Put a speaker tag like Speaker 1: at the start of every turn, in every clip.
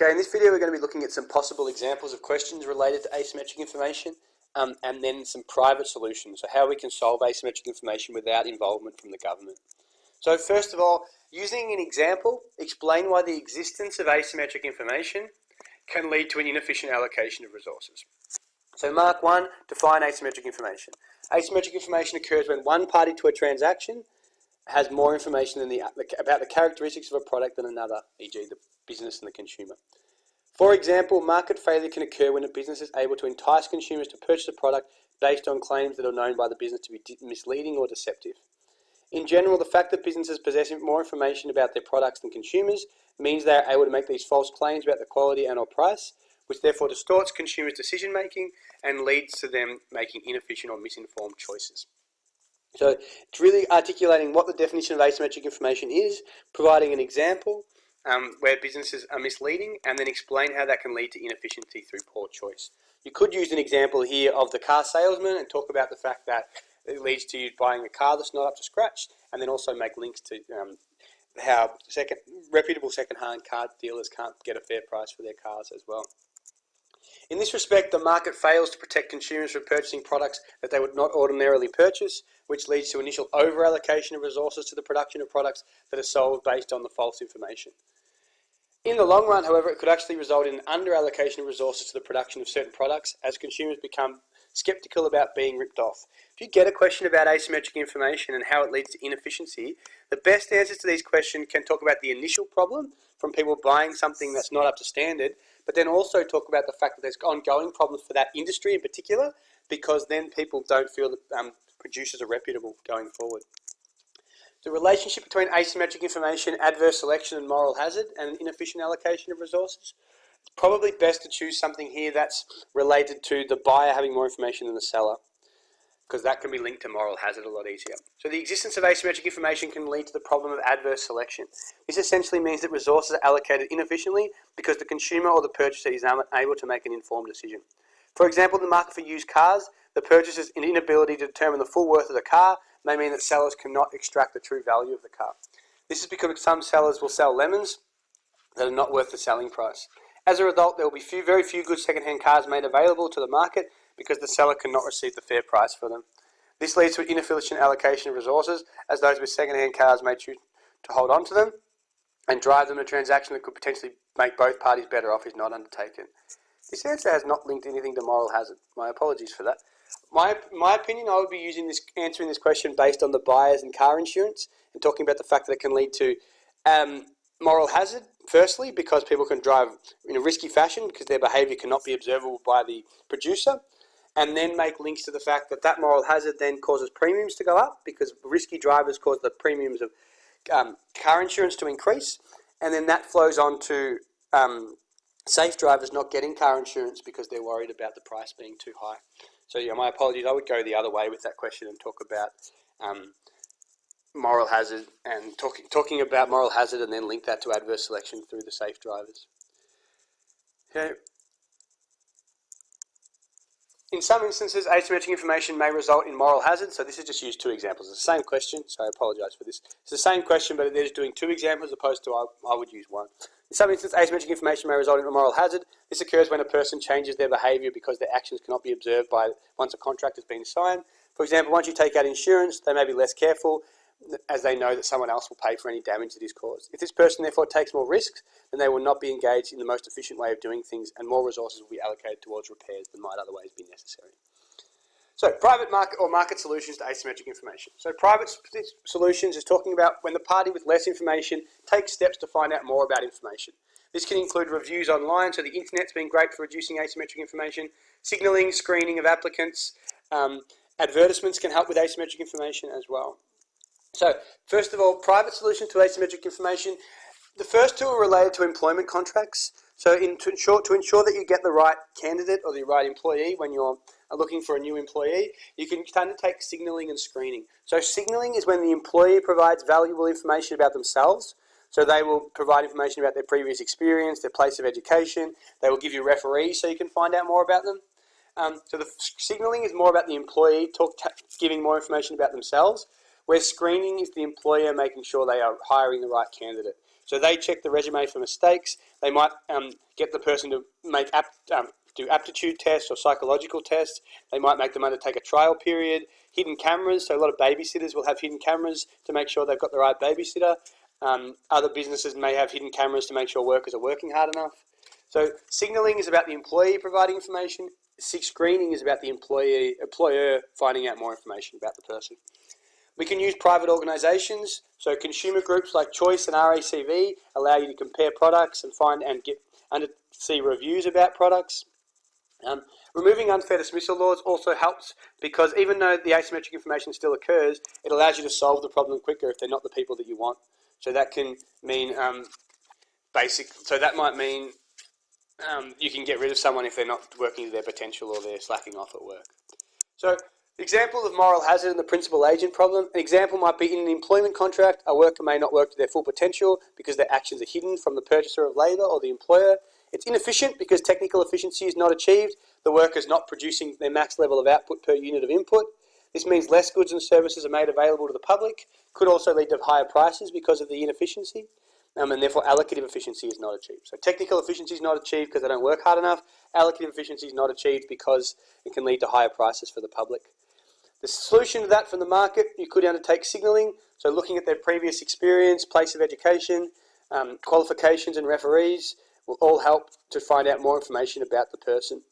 Speaker 1: Okay, in this video we're going to be looking at some possible examples of questions related to asymmetric information and then some private solutions, so how we can solve asymmetric information without involvement from the government. So first of all, using an example, explain why the existence of asymmetric information can lead to an inefficient allocation of resources. So mark 1, define asymmetric information. Asymmetric information occurs when one party to a transaction has more information than about the characteristics of a product than another, e.g. the business and the consumer. For example, market failure can occur when a business is able to entice consumers to purchase a product based on claims that are known by the business to be misleading or deceptive. In general, the fact that businesses possess more information about their products than consumers means they are able to make these false claims about the quality and or price, which therefore distorts consumers' decision making and leads to them making inefficient or misinformed choices. So it's really articulating what the definition of asymmetric information is, providing an example where businesses are misleading, and then explain how that can lead to inefficiency through poor choice. You could use an example here of the car salesman and talk about the fact that it leads to you buying a car that's not up to scratch, and then also make links to how reputable second-hand car dealers can't get a fair price for their cars as well. In this respect, the market fails to protect consumers from purchasing products that they would not ordinarily purchase, which leads to initial over-allocation of resources to the production of products that are sold based on the false information. In the long run, however, it could actually result in an under-allocation of resources to the production of certain products as consumers become skeptical about being ripped off. If you get a question about asymmetric information and how it leads to inefficiency, the best answers to these questions can talk about the initial problem from people buying something that's not up to standard, but then also talk about the fact that there's ongoing problems for that industry in particular, because then people don't feel that producers are reputable going forward. The relationship between asymmetric information, adverse selection and moral hazard and inefficient allocation of resources. It's probably best to choose something here that's related to the buyer having more information than the seller, because that can be linked to moral hazard a lot easier. So the existence of asymmetric information can lead to the problem of adverse selection. This essentially means that resources are allocated inefficiently because the consumer or the purchaser is unable to make an informed decision. For example, in the market for used cars, the purchaser's inability to determine the full worth of the car may mean that sellers cannot extract the true value of the car. This is because some sellers will sell lemons that are not worth the selling price. As a result, there will be very few good second-hand cars made available to the market because the seller cannot receive the fair price for them. This leads to an inefficient allocation of resources, as those with second-hand cars may choose to hold on to them and drive them to a transaction that could potentially make both parties better off is not undertaken. This answer has not linked anything to moral hazard. My apologies for that. My opinion, I would be answering this question based on the buyers and car insurance and talking about the fact that it can lead to moral hazard, firstly, because people can drive in a risky fashion because their behaviour cannot be observable by the producer, and then make links to the fact that that moral hazard then causes premiums to go up because risky drivers cause the premiums of car insurance to increase, and then that flows on to safe drivers not getting car insurance because they're worried about the price being too high. So yeah, my apologies, I would go the other way with that question and talk about moral hazard and talking about moral hazard and then link that to adverse selection through the safe drivers. Okay. In some instances, asymmetric information may result in moral hazard. So this is just used two examples. It's the same question, so I apologise for this. It's the same question, but they're just doing two examples as opposed to I would use one. In some instances, asymmetric information may result in a moral hazard. This occurs when a person changes their behaviour because their actions cannot be observed once a contract has been signed. For example, once you take out insurance, they may be less careful as they know that someone else will pay for any damage that is caused. If this person therefore takes more risks, then they will not be engaged in the most efficient way of doing things, and more resources will be allocated towards repairs than might otherwise be necessary. So private market or market solutions to asymmetric information. So private solutions is talking about when the party with less information takes steps to find out more about information. This can include reviews online, so the internet's been great for reducing asymmetric information, signalling, screening of applicants, advertisements can help with asymmetric information as well. So first of all, private solutions to asymmetric information. The first two are related to employment contracts. So to ensure that you get the right candidate or the right employee when you're looking for a new employee, you can undertake signalling and screening. So signalling is when the employee provides valuable information about themselves. So they will provide information about their previous experience, their place of education. They will give you referees so you can find out more about them. So the signalling is more about the employee giving more information about themselves, where screening is the employer making sure they are hiring the right candidate. So they check the resume for mistakes. They might get the person to make do aptitude tests or psychological tests. They might make them undertake a trial period. Hidden cameras, so a lot of babysitters will have hidden cameras to make sure they've got the right babysitter. Other businesses may have hidden cameras to make sure workers are working hard enough. So signalling is about the employee providing information. Screening is about the employer finding out more information about the person. We can use private organisations. So consumer groups like Choice and RACV allow you to compare products and find and see reviews about products. Removing unfair dismissal laws also helps because even though the asymmetric information still occurs, it allows you to solve the problem quicker if they're not the people that you want. So that can mean that might mean you can get rid of someone if they're not working to their potential or they're slacking off at work. So example of moral hazard and the principal agent problem. An example might be in an employment contract, a worker may not work to their full potential because their actions are hidden from the purchaser of labour or the employer. It's inefficient because technical efficiency is not achieved. The worker is not producing their max level of output per unit of input. This means less goods and services are made available to the public. Could also lead to higher prices because of the inefficiency. And therefore allocative efficiency is not achieved. So technical efficiency is not achieved because they don't work hard enough. Allocative efficiency is not achieved because it can lead to higher prices for the public. The solution to that from the market, you could undertake signalling, so looking at their previous experience, place of education, qualifications and referees will all help to find out more information about the person.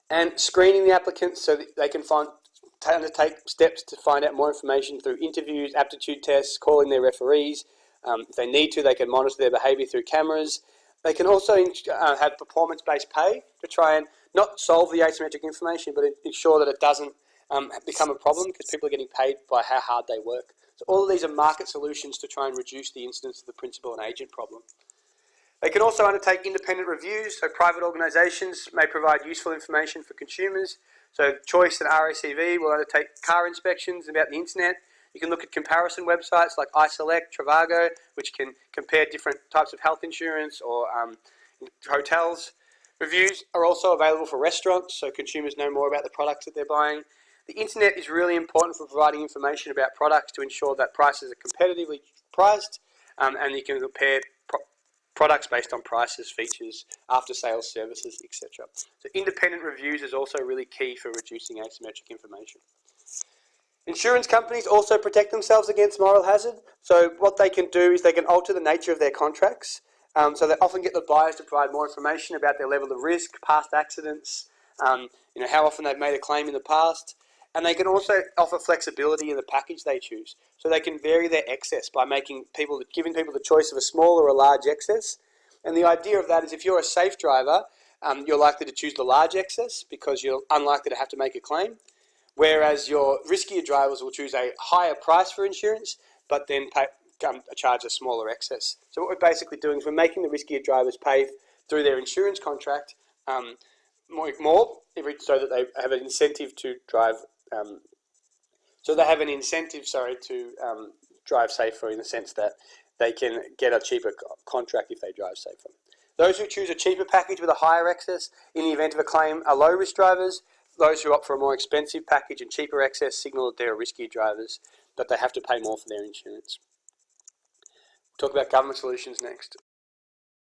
Speaker 1: And screening the applicants so that they can undertake steps to find out more information through interviews, aptitude tests, calling their referees. If they need to, they can monitor their behaviour through cameras. They can also have performance-based pay to try and not solve the asymmetric information, but ensure that it doesn't become a problem because people are getting paid by how hard they work. So all of these are market solutions to try and reduce the incidence of the principal and agent problem. They can also undertake independent reviews, so private organisations may provide useful information for consumers. So Choice and RACV will undertake car inspections about the internet. You can look at comparison websites like iSelect, Trivago, which can compare different types of health insurance or hotels. Reviews are also available for restaurants, so consumers know more about the products that they're buying. The internet is really important for providing information about products to ensure that prices are competitively priced and you can compare products based on prices, features, after-sales services, etc. So independent reviews is also really key for reducing asymmetric information. Insurance companies also protect themselves against moral hazard. So what they can do is they can alter the nature of their contracts. So they often get the buyers to provide more information about their level of risk, past accidents, how often they've made a claim in the past. And they can also offer flexibility in the package they choose. So they can vary their excess by giving people the choice of a small or a large excess. And the idea of that is if you're a safe driver, you're likely to choose the large excess because you're unlikely to have to make a claim. Whereas your riskier drivers will choose a higher price for insurance, but then charge a smaller excess. So what we're basically doing is we're making the riskier drivers pay through their insurance contract more so that they have an incentive to drive. Drive safer in the sense that they can get a cheaper contract if they drive safer. Those who choose a cheaper package with a higher excess in the event of a claim are low-risk drivers. Those who opt for a more expensive package and cheaper excess signal that they're riskier drivers, but they have to pay more for their insurance. We'll talk about government solutions next.